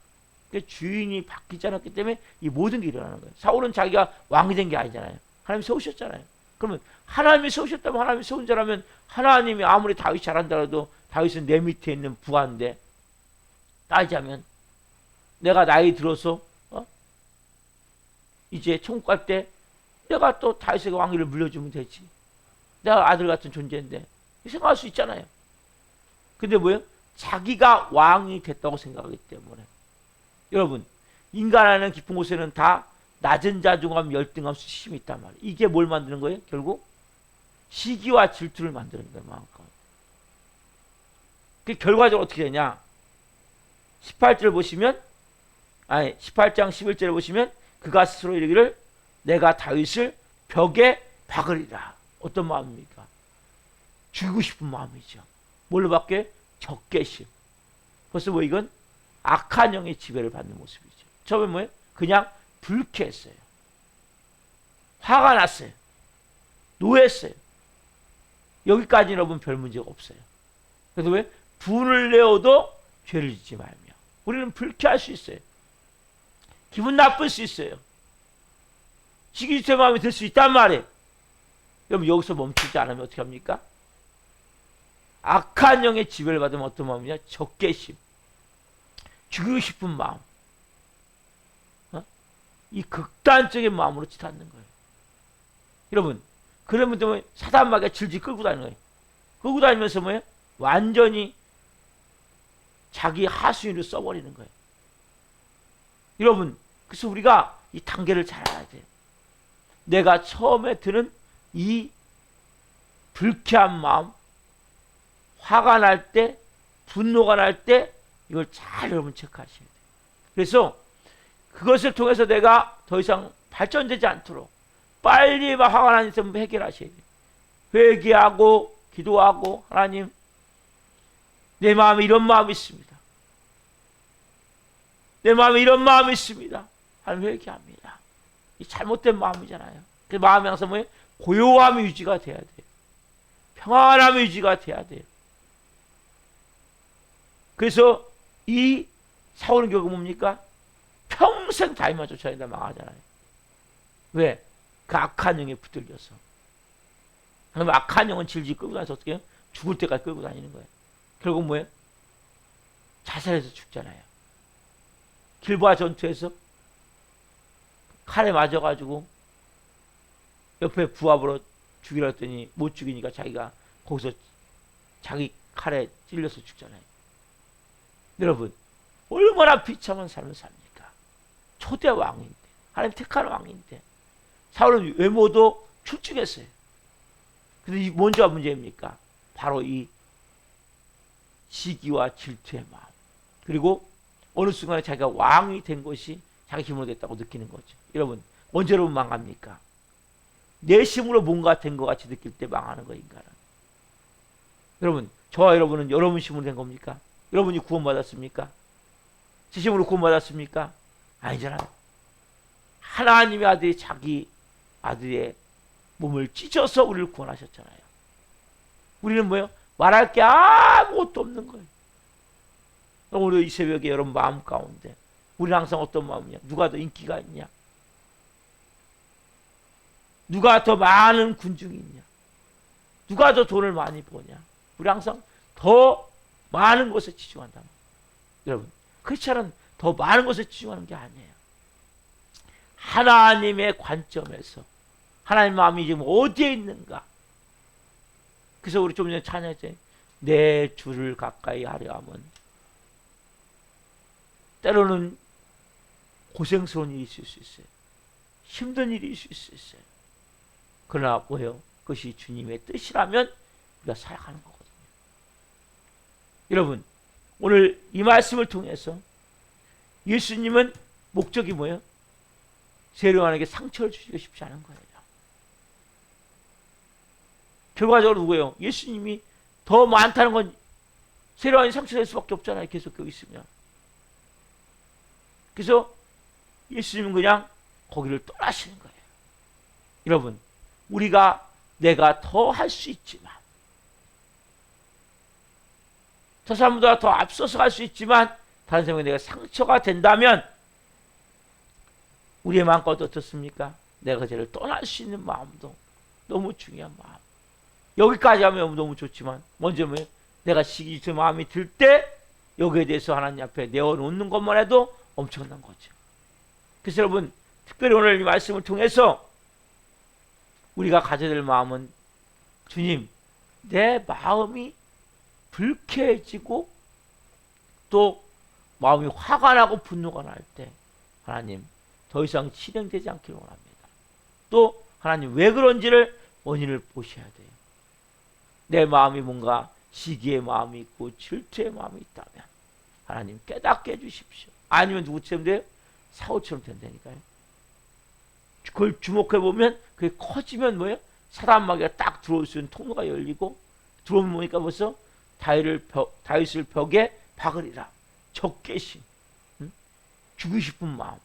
주인이 바뀌지 않았기 때문에 이 모든 게 일어나는 거예요. 사울은 자기가 왕이 된 게 아니잖아요. 하나님 세우셨잖아요. 그러면 하나님이 세우셨다면, 하나님이 세운 자라면, 하나님이 아무리 다윗이 잘한다 해도 다윗은 내 밑에 있는 부하인데, 따지자면 내가 나이 들어서 이제 천국 갈 때 내가 또 다윗에게 왕위를 물려주면 되지. 내가 아들 같은 존재인데 생각할 수 있잖아요. 근데 뭐예요? 자기가 왕이 됐다고 생각하기 때문에. 여러분, 인간 안에는 깊은 곳에는 다 낮은 자존감, 열등감, 수치심이 있단 말이에요. 이게 뭘 만드는 거예요? 결국 시기와 질투를 만드는 거예요. 마음껏. 그 결과적으로 어떻게 되냐? 18절 보시면, 18장 11절에 보시면 그가 스스로 이르기를 내가 다윗을 벽에 박으리라. 어떤 마음입니까? 죽이고 싶은 마음이죠. 뭘로 바뀌어요? 적개심. 벌써 뭐 이건 악한 영의 지배를 받는 모습이죠. 처음에 뭐예요? 그냥 불쾌했어요. 화가 났어요. 노했어요. 여기까지 여러분 별 문제가 없어요. 그래서 왜? 분을 내어도 죄를 짓지 말며. 우리는 불쾌할 수 있어요. 기분 나쁠 수 있어요. 시기질투의 마음이 들 수 있단 말이에요. 여러분 여기서 멈추지 않으면 어떻게 합니까? 악한 영의 지배를 받으면 어떤 마음이냐? 적개심. 죽이고 싶은 마음. 이 극단적인 마음으로 치닫는 거예요. 여러분, 그러면 때문에 사단마귀가 질질 끌고 다니는 거예요. 끌고 다니면서 뭐예요? 완전히 자기 하수인을 써버리는 거예요. 여러분, 그래서 우리가 이 단계를 잘 알아야 돼요. 내가 처음에 드는 이 불쾌한 마음, 화가 날 때, 분노가 날 때 이걸 잘 여러분 체크하셔야 돼요. 그래서 그것을 통해서 내가 더 이상 발전되지 않도록 빨리 화가 나는 점 해결하셔야 돼요. 회개하고 기도하고 하나님 내 마음에 이런 마음이 있습니다. 내 마음에 이런 마음이 있습니다. 하나님 회개합니다. 이 잘못된 마음이잖아요. 그 마음이 항상 뭐예요? 고요함이 유지가 돼야 돼요. 평안함이 유지가 돼야 돼요. 그래서 이 사울은 결국 뭡니까? 평생 다윗만 쫓아야 된다 망하잖아요. 왜? 그 악한 영에 붙들려서. 그럼 악한 영은 질질 끌고 다녀서 어떻게 해요? 죽을 때까지 끌고 다니는 거예요. 결국 뭐예요? 자살해서 죽잖아요. 길보아 전투에서 칼에 맞아가지고 옆에 부하보러 죽이라 했더니 못 죽이니까 자기가 거기서 자기 칼에 찔려서 죽잖아요. 여러분, 얼마나 비참한 삶을 삽니까? 초대 왕인데, 하나님 택한 왕인데, 사울은 외모도 출중했어요. 근데 이 뭔지가 문제입니까? 바로 이 시기와 질투의 마음. 그리고 어느 순간에 자기가 왕이 된 것이 자기 힘으로 됐다고 느끼는 거죠. 여러분, 언제 여러분 망합니까? 내 힘으로 뭔가 된 것 같이 느낄 때 망하는 거 인간은. 여러분, 저와 여러분은 여러분 힘으로 된 겁니까? 여러분이 구원받았습니까? 제 힘으로 구원받았습니까? 아니잖아요. 하나님의 아들이 자기 아들의 몸을 찢어서 우리를 구원하셨잖아요. 우리는 뭐예요? 말할 게 아무것도 없는 거예요. 오늘 이 새벽에 여러분 마음 가운데 우리는 항상 어떤 마음이냐? 누가 더 인기가 있냐? 누가 더 많은 군중이 있냐? 누가 더 돈을 많이 버냐? 우리 항상 더 많은 것에 치중한다. 여러분, 크리스찬은 더 많은 것에 치중하는 게 아니에요. 하나님의 관점에서 하나님 마음이 지금 어디에 있는가? 그래서 우리 좀 전에 찬양했잖아요. 내 주를 가까이 하려 함은 때로는 고생스러운 일이 있을 수 있어요. 힘든 일이 있을 수 있어요. 그러나 뭐예요? 그것이 주님의 뜻이라면 우리가 살아가는 거거든요. 여러분, 오늘 이 말씀을 통해서 예수님은 목적이 뭐예요? 세례요한에게 상처를 주시고 싶지 않은 거예요. 결과적으로 누구예요? 예수님이 더 많다는 건 세례요한이 상처될 수밖에 없잖아요. 계속 거기 있으면. 그래서 예수님은 그냥 거기를 떠나시는 거예요. 여러분, 내가 더 할 수 있지만, 저 사람보다 더 앞서서 갈 수 있지만, 다른 사람에게 내가 상처가 된다면, 우리의 마음껏 어떻습니까? 내가 그 죄를 떠날 수 있는 마음도 너무 중요한 마음. 여기까지 하면 너무 좋지만, 먼저 뭐예요? 내가 시기질투 마음이 들 때, 여기에 대해서 하나님 앞에 내어놓는 것만 해도 엄청난 거죠. 그래서 여러분, 특별히 오늘 이 말씀을 통해서 우리가 가져야 될 마음은, 주님, 내 마음이 불쾌해지고 또 마음이 화가 나고 분노가 날 때 하나님 더 이상 진행되지 않기를 원합니다. 또 하나님 왜 그런지를 원인을 보셔야 돼요. 내 마음이 뭔가 시기의 마음이 있고 질투의 마음이 있다면 하나님 깨닫게 해주십시오. 아니면 누구처럼 돼요? 사울처럼 된다니까요. 그걸 주목해보면 그게 커지면 뭐예요? 사단마귀가 딱 들어올 수 있는 통로가 열리고 들어오면 뭐니까 벌써 다윗을 벽에 박으리라. 적개심, 죽이고 싶은 마음.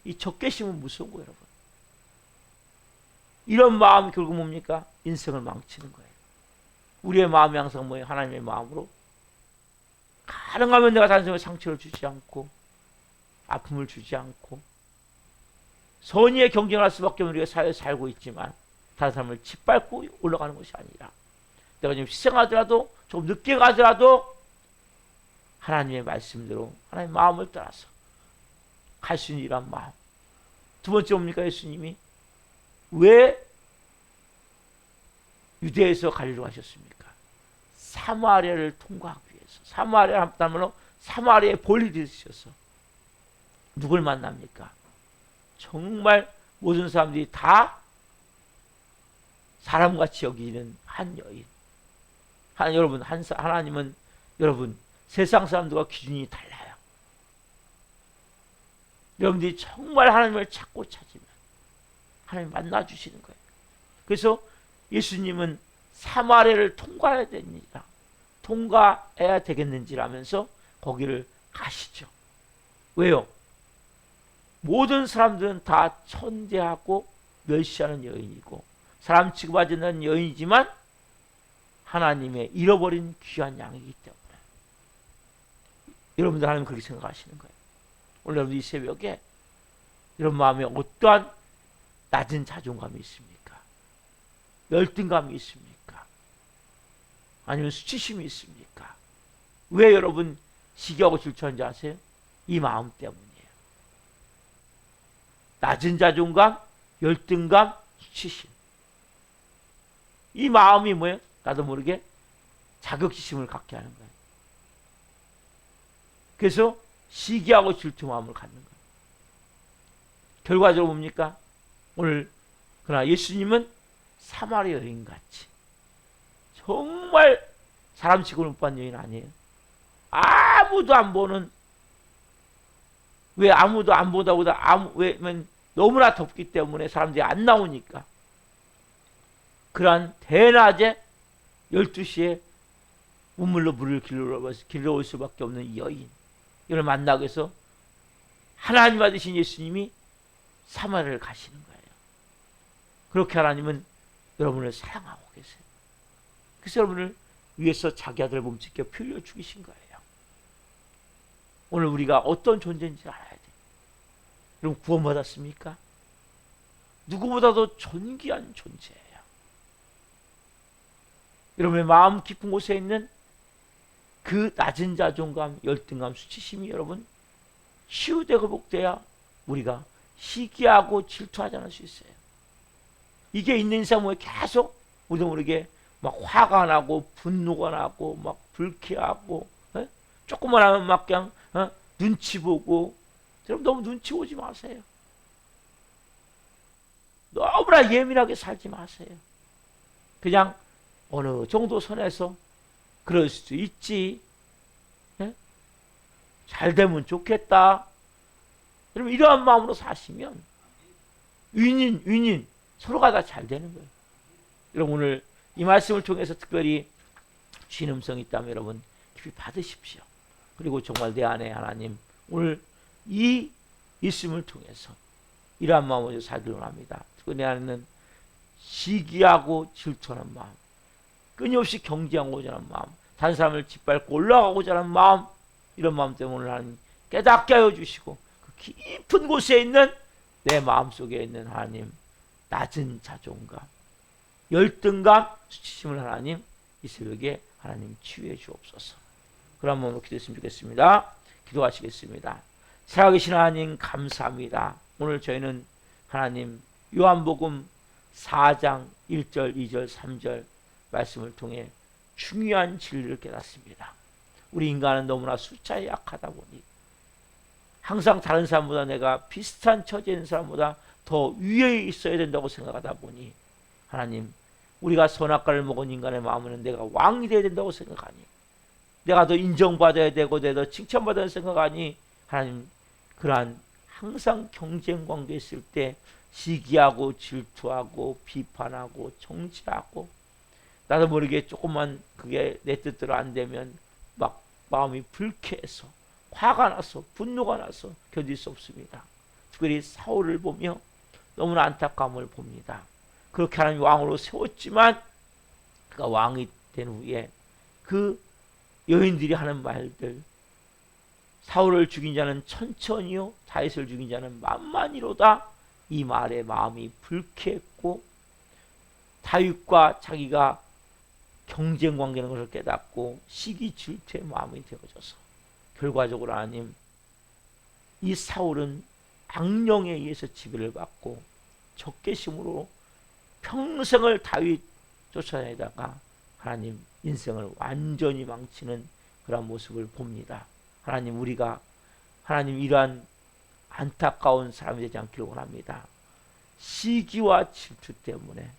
이 적개심은 무서운 거예요, 여러분. 이런 마음이 결국 뭡니까? 인생을 망치는 거예요. 우리의 마음이 항상 뭐예요? 하나님의 마음으로 가능하면 내가 다른 사람에게 상처를 주지 않고 아픔을 주지 않고 선의의 경쟁할 수밖에 없는 우리가 사회에 살고 있지만 다른 사람을 짓밟고 올라가는 것이 아니라 내가 지금 희생하더라도 조금 늦게 가더라도 하나님의 말씀대로 하나님의 마음을 따라서 갈 수 있는 이런 마음, 두 번째 뭡니까? 예수님이 왜 유대에서 갈릴리로 가셨습니까? 사마리아를 통과하기 위해서. 사마리아 한다면 사마리아에 볼일이 있어서 누굴 만납니까? 정말 모든 사람들이 다 사람같이 여기는 한 여인. 여러분, 하나님은 여러분 세상 사람들과 기준이 달라요. 여러분들이 정말 하나님을 찾고 찾으면 하나님 만나주시는 거예요. 그래서 예수님은 사마리아를 통과해야 됩니다. 통과해야 되겠는지라면서 거기를 가시죠. 왜요? 모든 사람들은 다 천대하고 멸시하는 여인이고 사람 취급하지는 여인이지만 하나님의 잃어버린 귀한 양이기 때문에 여러분들 하나님 그렇게 생각하시는 거예요. 오늘 여러분 이 새벽에 여러분 마음에 어떠한 낮은 자존감이 있습니까? 열등감이 있습니까? 아니면 수치심이 있습니까? 왜 여러분 시기하고 질투하는지 아세요? 이 마음 때문이에요. 낮은 자존감, 열등감, 수치심. 이 마음이 뭐예요? 나도 모르게 자격지심을 갖게 하는 거예요. 그래서 시기하고 질투 마음을 갖는 거예요. 결과적으로 뭡니까? 오늘 그러나 예수님은 사마리아 여인같이 정말 사람 취급을 못 받는 여인 아니에요. 아무도 안 보는, 왜 아무도 안 보다 보다 왜냐면 너무나 덥기 때문에 사람들이 안 나오니까 그러한 대낮에 12시에 우물로 물을 길러올 수밖에 없는 이 여인, 이걸 만나기 위해서 하나님 아드신 예수님이 사마리아를 가시는 거예요. 그렇게 하나님은 여러분을 사랑하고 계세요. 그래서 여러분을 위해서 자기 아들을 몸짓게 피 흘려 죽이신 거예요. 오늘 우리가 어떤 존재인지 알아야 돼요. 여러분 구원받았습니까? 누구보다도 존귀한 존재예요. 여러분의 마음 깊은 곳에 있는 그 낮은 자존감, 열등감, 수치심이 여러분 치유되고 복돼야 우리가 시기하고 질투하지 않을 수 있어요. 이게 있는 이상 뭐 계속 우리도 모르게 막 화가 나고 분노가 나고 막 불쾌하고 조금만 하면 막 그냥 눈치 보고. 여러분 너무 눈치 보지 마세요. 너무나 예민하게 살지 마세요. 그냥 어느 정도 선에서 그럴 수 있지. 잘 되면 좋겠다. 여러분 이러한 마음으로 사시면 윈윈 서로가 다 잘 되는 거예요. 여러분 오늘 이 말씀을 통해서 특별히 주신 음성이 있다면 여러분 깊이 받으십시오. 그리고 정말 내 안에 하나님 오늘 이 말씀을 통해서 이러한 마음으로 살기를 합니다. 특히 내 안에는 시기하고 질투하는 마음, 끊임없이 경쟁하고자 하는 마음, 다른 사람을 짓밟고 올라가고자 하는 마음, 이런 마음 때문에 하나님 깨닫게 하여 주시고 그 깊은 곳에 있는 내 마음속에 있는 하나님 낮은 자존감, 열등감, 수치심을 하나님 이 새벽에 하나님 치유해 주옵소서. 그런 마음으로 기도했으면 좋겠습니다. 기도하시겠습니다. 살아계신 하나님 감사합니다. 오늘 저희는 하나님 요한복음 4장 1절, 2절, 3절 말씀을 통해 중요한 진리를 깨닫습니다. 우리 인간은 너무나 숫자에 약하다 보니 항상 다른 사람보다 내가 비슷한 처지에 있는 사람보다 더 위에 있어야 된다고 생각하다 보니 하나님 우리가 선악과를 먹은 인간의 마음은 내가 왕이 되어야 된다고 생각하니 내가 더 인정받아야 되고 내가 더 칭찬받아야 생각하니 하나님 그러한 항상 경쟁 관계에 있을 때 시기하고 질투하고 비판하고 정죄하고 나도 모르게 조금만 그게 내 뜻대로 안 되면 막 마음이 불쾌해서 화가 나서 분노가 나서 견딜 수 없습니다. 특별히 사울을 보며 너무나 안타까움을 봅니다. 그렇게 하나님 왕으로 세웠지만 그가 왕이 된 후에 그 여인들이 하는 말들, 사울을 죽인 자는 천천히요 다윗을 죽인 자는 만만히로다, 이 말에 마음이 불쾌했고 다윗과 자기가 경쟁 관계라는 것을 깨닫고 시기 질투의 마음이 되어져서 결과적으로 하나님 이 사울은 악령에 의해서 지배를 받고 적개심으로 평생을 다윗 쫓아내다가 하나님 인생을 완전히 망치는 그런 모습을 봅니다. 하나님, 우리가 하나님 이러한 안타까운 사람이 되지 않기를 원합니다. 시기와 질투 때문에,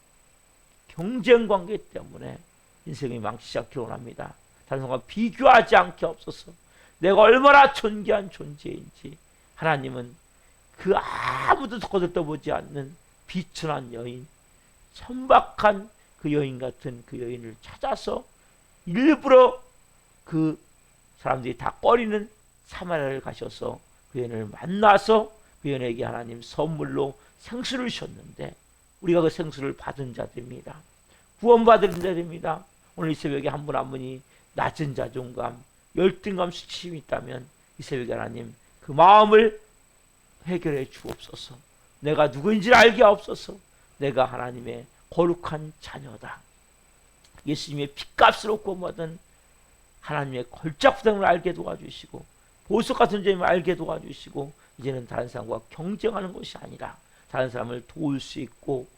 경쟁 관계 때문에 인생이 망치지 않기를 원합니다. 다른 사람과 비교하지 않게 없어서 내가 얼마나 존귀한 존재인지, 하나님은 그 아무도 거들떠보지 않는 비천한 여인, 천박한 그 여인 같은 그 여인을 찾아서 일부러 그 사람들이 다 꺼리는 사마리아를 가셔서 그 여인을 만나서 그 여인에게 하나님 선물로 생수를 주셨는데, 우리가 그 생수를 받은 자들입니다. 구원받은 자들입니다. 오늘 이 새벽에 한 분 한 분이 낮은 자존감, 열등감, 수치심이 있다면 이 새벽에 하나님 그 마음을 해결해 주옵소서. 내가 누구인지를 알게 하옵소서. 내가 하나님의 거룩한 자녀다. 예수님의 핏값으로 구원받은 하나님의 걸작부담을 알게 도와주시고, 보석 같은 점을 알게 도와주시고, 이제는 다른 사람과 경쟁하는 것이 아니라 다른 사람을 도울 수 있고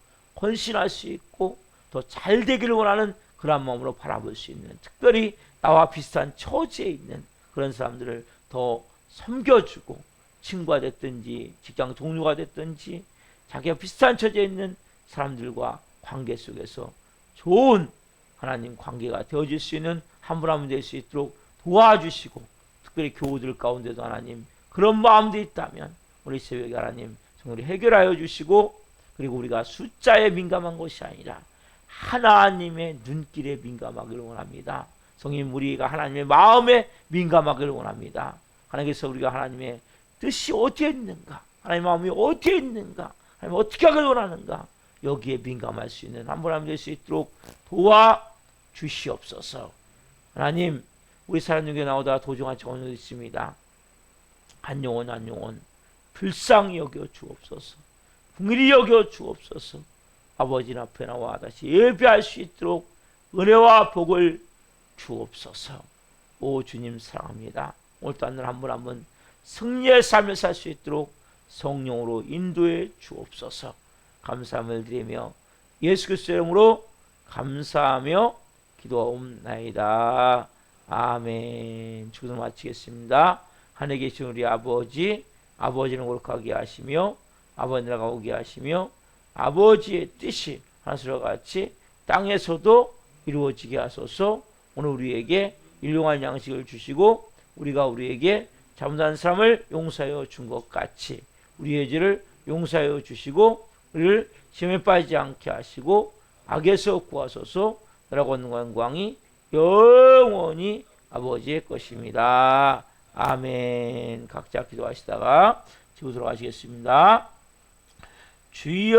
헌신할 수 있고 더 잘 되기를 원하는 그런 마음으로 바라볼 수 있는, 특별히 나와 비슷한 처지에 있는 그런 사람들을 더 섬겨주고, 친구가 됐든지 직장 동료가 됐든지 자기가 비슷한 처지에 있는 사람들과 관계 속에서 좋은 하나님 관계가 되어질 수 있는 한 분 한 분 될 수 있도록 도와주시고, 특별히 교우들 가운데도 하나님 그런 마음도 있다면 우리 새벽에 하나님 정말 해결하여 주시고, 그리고 우리가 숫자에 민감한 것이 아니라 하나님의 눈길에 민감하기를 원합니다. 성님, 우리가 하나님의 마음에 민감하기를 원합니다. 하나님께서 우리가 하나님의 뜻이 어디에 있는가, 하나님의 마음이 어디에 있는가, 하나님 어떻게 하길 원하는가, 여기에 민감할 수 있는 한 분 한 분 될 수 있도록 도와주시옵소서. 하나님, 우리 사람 중에 나오다가 도중한 영혼이 있습니다. 한 영혼 불쌍히 여겨 주옵소서. 긍휼히 여겨 주옵소서. 아버지 앞에 나와 다시 예배할 수 있도록 은혜와 복을 주옵소서. 오 주님, 사랑합니다. 오늘도 하늘 한 분 한 분 승리의 삶을 살 수 있도록 성령으로 인도해 주옵소서. 감사함을 드리며 예수 그리스도의 이름으로 감사하며 기도하옵나이다. 아멘. 주기도 마치겠습니다. 하늘에 계신 우리 아버지, 아버지는 거룩하게 하시며 아버지 나라가 오게 하시며 아버지의 뜻이 하늘과 같이 땅에서도 이루어지게 하소서. 오늘 우리에게 일용할 양식을 주시고, 우리가 우리에게 잘못한 사람을 용서하여 준 것 같이 우리의 죄를 용서하여 주시고, 우리를 시험에 빠지지 않게 하시고 악에서 구하소서. 나라고 하는 영광이 영원히 아버지의 것입니다. 아멘. 각자 기도하시다가 집으로 돌아가시겠습니다. 주여